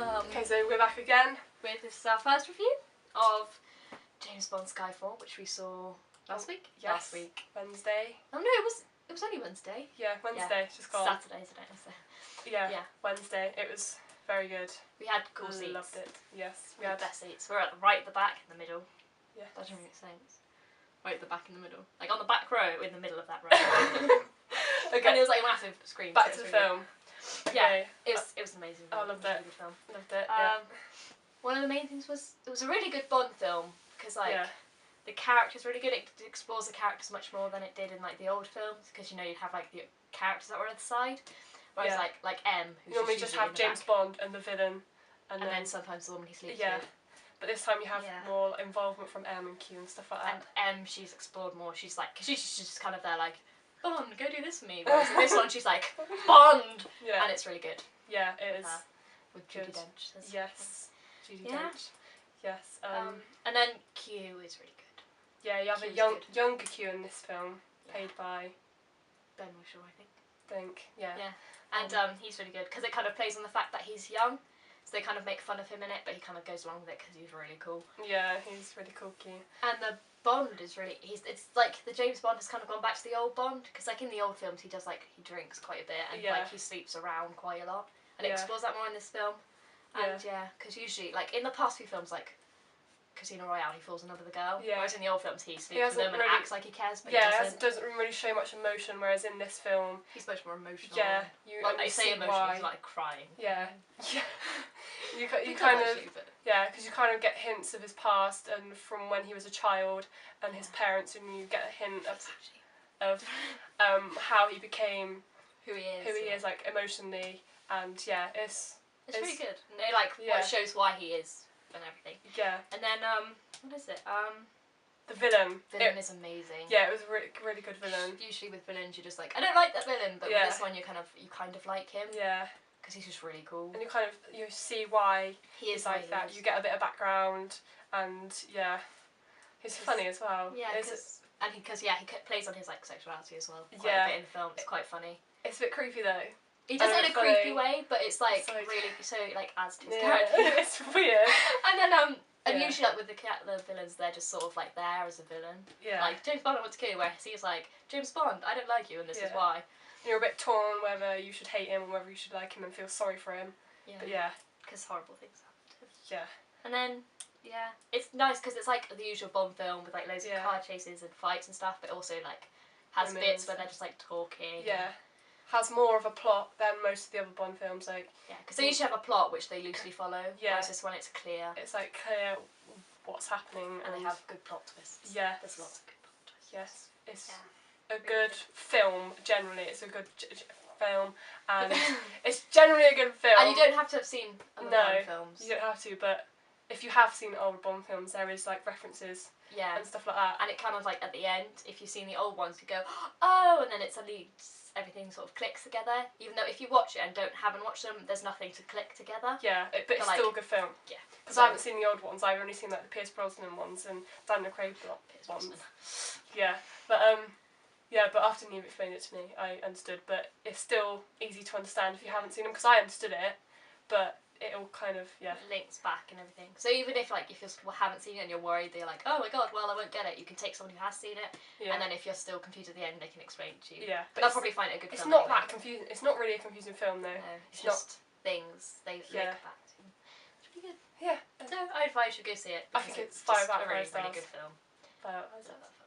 Okay, so we're back again. This is our first review of James Bond Skyfall, which we saw last week. Yes. Last week. Wednesday. Oh no, it was only Wednesday. Yeah, Wednesday. It's just gone. Saturday today. So. Yeah. Wednesday. It was very good. We had cool seats. Loved it. Yes, we had best seats. We're right at the back in the middle. Yeah. That doesn't make sense. Right at the back in the middle, like on the back row, in the middle of that row. Okay. And it was like a massive screen. Back to the film. Okay. Yeah, it was amazing. I loved it. Really good film. Loved it. Yeah. One of the main things was it was a really good Bond film because like the character's really good. It explores the characters much more than it did in like the old films because you'd have like the characters that were at the side, whereas like M, who's you normally just have James Bond and the villain, and then sometimes the woman he sleeps with. with. But this time you have more involvement from M and Q and stuff like that. And M, she's explored more. She's like, cause she's just kind of there like, Bond, go do this for me. Whereas in this one she's like, Bond, and it's really good. Yeah, it is. With Judi Dench. Yes, Judi Dench. Yes. And then Q is really good. Yeah, you have a younger Q in this film, played by Ben Whishaw, I think. Yeah. And he's really good because it kind of plays on the fact that he's young. So they kind of make fun of him in it, but he kind of goes along with it because he's really cool. Yeah, he's really cool, Q. And the Bond is really, it's like the James Bond has kind of gone back to the old Bond, because like in the old films he does like, he drinks quite a bit and like he sleeps around quite a lot. And it explores that more in this film. And because usually, like in the past few films, like Casino Royale, he falls in love with a girl. Yeah. Whereas in the old films, he sleeps with them and acts like he cares, but he doesn't really show much emotion. Whereas in this film, he's much more emotional. Yeah, I say emotional, he's like crying. Yeah, you kind of because you kind of get hints of his past and from when he was a child and his parents, and you get a hint of how he became who he is, like emotionally, and it's really good. And it shows why he is. And everything. Yeah. And then what is it? The villain. Villain is amazing. Yeah, it was a really good villain. Usually with villains you're just like, I don't like that villain, but with this one you kind of like him. Yeah. Because he's just really cool. And you see why he is like that. You get a bit of background, and he's funny as well. Yeah. Because he plays on his like sexuality as well. Quite a bit in the film. It's quite funny. It's a bit creepy though. He does it in a creepy way, but it's like really adds to his character. It's weird. And then and usually like with the villains, they're just sort of like there as a villain. Yeah. Like James Bond I want to kill you, whereas he's like, James Bond, I don't like you, and this is why. And you're a bit torn whether you should hate him or whether you should like him and feel sorry for him. Yeah. But because horrible things happen to him. Yeah. And then it's nice because it's like the usual Bond film with like loads of car chases and fights and stuff, but also like has bits where they're just like talking. Yeah. Has more of a plot than most of the other Bond films, like because they usually have a plot which they loosely follow. Yeah, whereas this one it's clear. It's like clear what's happening, and they have good plot twists. Yeah, there's lots of good plot twists. Yes, it's a good film. Generally, it's a good film, and it's generally a good film. And you don't have to have seen other Bond films. You don't have to, but if you have seen old Bond films, there is like references. Yeah, and stuff like that. And it kind of like at the end, if you've seen the old ones, you go, oh, and then it suddenly everything sort of clicks together. Even though if you watch it and haven't watched them, there's nothing to click together. Yeah, but it's still a good film. Yeah. Because I haven't seen the old ones. I've only seen like the Pierce Brosnan ones and Daniel Craig ones. Yeah, but but after you've explained it to me, I understood. But it's still easy to understand if you haven't seen them, because I understood it, but it all kind of links back and everything. So even if like if you haven't seen it and you're worried, they're like, oh my god, well I won't get it. You can take someone who has seen it, and then if you're still confused at the end, they can explain it to you. Yeah, but they'll probably find it a good film. It's not that confusing. It's not really a confusing film though. No, it's just things they link back to. It's pretty good. Yeah. So I advise you go see it. I think it's 5 out of 5 stars. Really good film. 5 out of 5 stars.